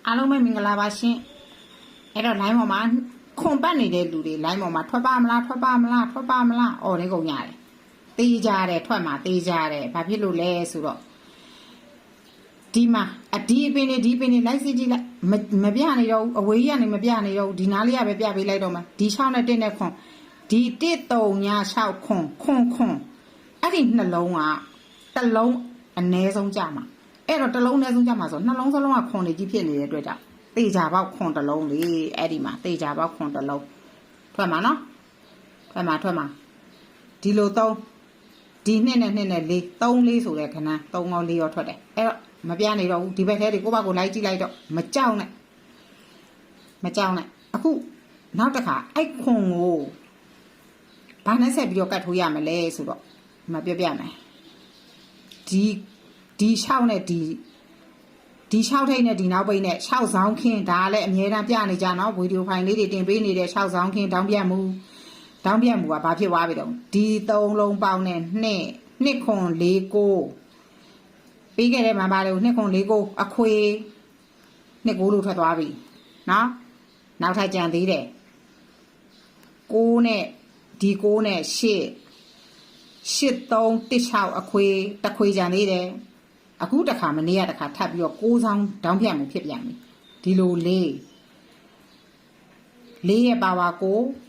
အားလုံးပဲမင်္ဂလာပါရှင်အဲ့တော့ line ပေါ်မှာခွန်ပတ်နေတဲ့လူတွေ line ပေါ်မှာထွက်ပါမလားအော်နေကုန်ရတယ်တေးကြတယ်ထွက်မှာတေးကြတယ်ဘာဖြစ်လို့လဲဆိုတော့ဒီမှာဒီပင်နေလိုက်စီကြည့်လိုက်မပြနေတော့အဝေးကြီးကနေမပြနေတော့ဒီနားလေးကပဲပြပေးလိုက်တော့မှာဒီ6နဲ့1နဲ့ခွန်ဒီ1 3 5 6ခွန်အဲ့ဒီနှလုံးကတစ်လုံးအနည်းဆုံးကြမှာအဲ့တော့တစ်လုံးအနည်းဆုံးကြမှာဆိုနှလုံးစလုံးကခွန်နေကြီးဖြစ်နေတဲ့အတွက်ကြောင့်တေချာပေါက်ခွန်တစ်လုံးလေအဲ့ဒီမှာတေချာပေါက်ခွန်တစ်လုံးထွက်မှာနော်ထွက်မှာဒီလို3ဒီ2နဲ့4 3 4ဆိုတဲ့ခဏ3ရော4ရောထွက်တယ်အဲ့တော့မပြနေတော့ဘူးဒီဘက်ထဲတွေကိုယ့်ဘာကိုလိုက်ကြည့်လိုက်တော့မကြောက်နဲ့အခုနောက်တစ်ခါအဲ့ခွန်ကိုဘာနဲ့ဆက်ပြီးတော့ကတ်ထိုးရမလဲဆိုတော့မပြမယ်ဒီ6နဲ့ဒီ6ထိပ်နဲ့ဒီနောက်ပိတ်နဲ့6ဆောင်ခင်းဒါလည်းအမြဲတမ်းပြနေကြနော်ဗီဒီယိုဖိုင်လေးတွေတင်ပေးနေတဲ့6ဆောင်ခင်းတောင်းပြတ်မှုကဘာဖြစ်သွားပြီတော့ဒီ3လုံးပေါင်းနဲ့2ခွန်4 9ပြီးခဲ့တဲ့မှာပါလို့2ခွန်4 9အခွေ2 9လို့ထွက်သွားပြီနော်နောက်ထပ်ကြံသေးတယ်6နဲ့ဒီ6နဲ့8 3 1 6အခွေတစ်ခွေကြံသေးတယ်အခုတစ်ခါမနေ့ကတစ်ခါထပ်ပြီးတော့6ဆောင်တောင်းပြတ်မှုဖြစ်ပြန်ပြီဒီလို4ရဲ့ပါဝါ9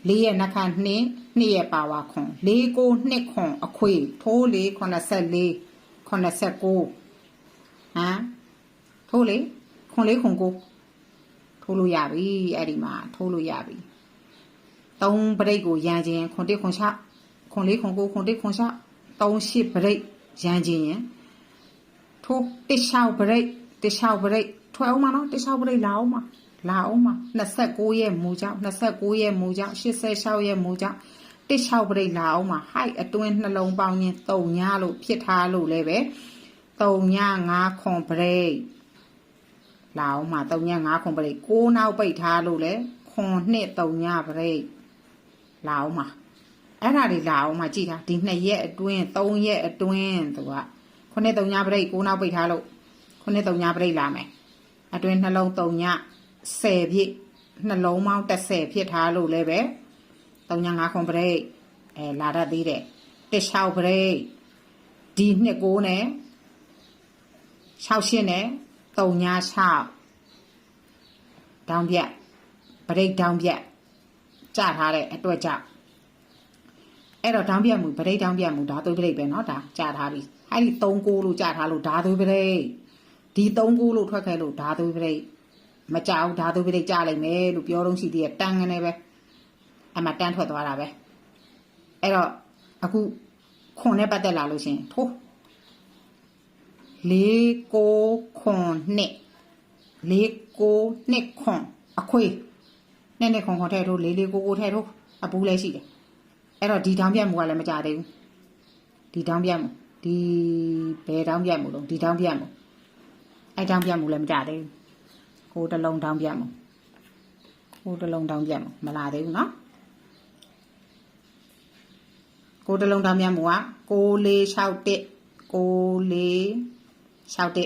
4ရဲ့နှခမ်း2ရဲ့ပါဝါခွန်4 9 2ခွန်အခွေထိုး4 84 89ဟမ်ထိုးလေခွန်4ခွန်9ထိုးလို့ရပြီအဲ့ဒီမှာထိုးလို့ရပြီ3ပရိတ်ကိုရန်ခြင်းခွန်1ခွန်6ခွန်4ခွန်9ခွန်1ခွန်6 3 8ပရိတ်ရန်ခြင်းရင်ထိုး16ပရိတ်ထွက်အောင်မနော်16ပရိတ်လာအောင်မ29ရဲ့မူကြောင့်86ရဲ့မူကြောင့်86ရဲ့မူကြောင့်16ပရိတ်လာအောင်မဟိုက်အတွင်းနှလုံးပေါင်းရင်3ညလို့ဖြစ်ထားလို့လည်းပဲ3ည5ခွန်ပရိတ်လာအောင်မ3ည5ခွန်ပရိတ်6နောက်ပိတ်ထားလို့လေခွန်2 3ညပရိတ်လာအောင်မအဲ့ဒါတွေလာအောင်မကြည့်တာဒီ2ရက်အတွင်း3ရက်အတွင်းသူကခုနှစ်3ညပရိတ်6နောက်ပိတ်ထားလို့ခုနှစ်3ညပရိတ်လာမယ်အတွင်းနှလုံး3ည10ပြည့်နှလုံးပေါင်း30ဖြစ်ထားလို့လည်းပဲ3ည5ခွန်ပရိတ်လာတတ်သေးတယ်16ပရိတ်ဒီ2 9နဲ့6 8နဲ့3ည6တောင်းပြတ်ပရိတ်တောင်းပြတ်ကြထားတဲ့အတွက်ကြောင့်အဲ့တော့တောင်းပြတ်မှုပရိတ်တောင်းပြတ်မှုဓာသွေးပရိတ်ပဲเนาะဒါကြထားပြီအဲ့ဒီ3 9လို့ကြထားလို့ဓာသွေးပရိတ်ဒီ3 9လို့ထွက်ခဲ့လို့ဓာသွေးပရိတ်မကြောက်ဓာသွေးပရိတ်ကြလိုက်မယ်လို့ပြောတော့ရှိသေးတယ်တန်းကနေပဲအဲ့မှာတန်းထွက်သွားတာပဲအဲ့တော့အခုခွန်နဲ့ပတ်သက်လာလို့ရှင်ထိုး4 9ခွန်2 4 9 2ခွန်အခွေနဲ့ခွန်ထည့်ထိုး4 4 9 9ထည့်ထိုးအပူလည်းရှိတယ်အဲ့တော့ဒီတောင်းပြတ်မှုကလည်းမကြသေးဘူးဒီတောင်းပြတ်မှုဒီဘယ်တောင်းပြတ်မှုလုံးဒီတောင်းပြတ်မှုအဲ့တောင်းပြတ်မှုလည်းမကြသေးဘူးကိုတလုံးတောင်းပြတ်မှုမလာသေးဘူးเนาะကိုတလုံးတောင်းပြတ်မှုက6 4 6 1 6 4 6 1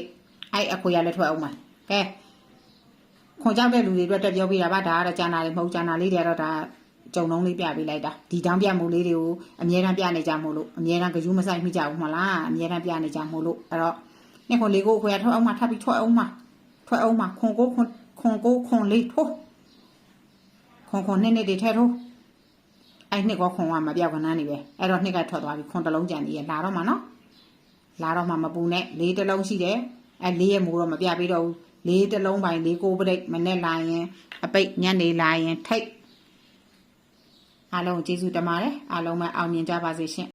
အဲ့အခွေရလည်းထွက်အောင်ပါကဲခွန်ကြောက်တဲ့လူတွေအတွက်တက်ပြောပြတာပါဒါကတော့ကျန်တာလေးမဟုတ်ကျန်တာလေးတွေကတော့ဒါကြုံလုံးလေးပြပေးလိုက်တာဒီတောင်းပြမှုလေးတွေကိုအမြဲတမ်းပြနေကြမို့လို့အမြဲတမ်းကြူးမဆိုင်မိကြဘူးမလားအမြဲတမ်းပြနေကြမို့လို့အဲ့တော့နှစ်ခွန်လေးကိုခွေရထွက်အောင်မှထပ်ပြီးထွက်အောင်မှခွန်4ခွန်4ထိုးခွန်2နှစ်တွေထဲထိုးအဲ့နှစ်ကောခွန်ကမပြောက်ကနန်းနေပဲအဲ့တော့နှစ်ကထွက်သွားပြီခွန်တစ်လုံးကြံနေရလာတော့မှနော်လာတော့မှမပူနဲ့4တစ်လုံးရှိတယ်အဲ့4ရဲ့မိုးတော့မပြပေးတော့ဘူး4တစ်လုံးပိုင်း4 9ပရိတ်မနဲ့လာရင်အပိတ်ညနေလာရင်ထိတ်အားလုံးကျေးဇူးတင်ပါတယ်အားလုံးပဲအောင်မြင်ကြပါစေရှင်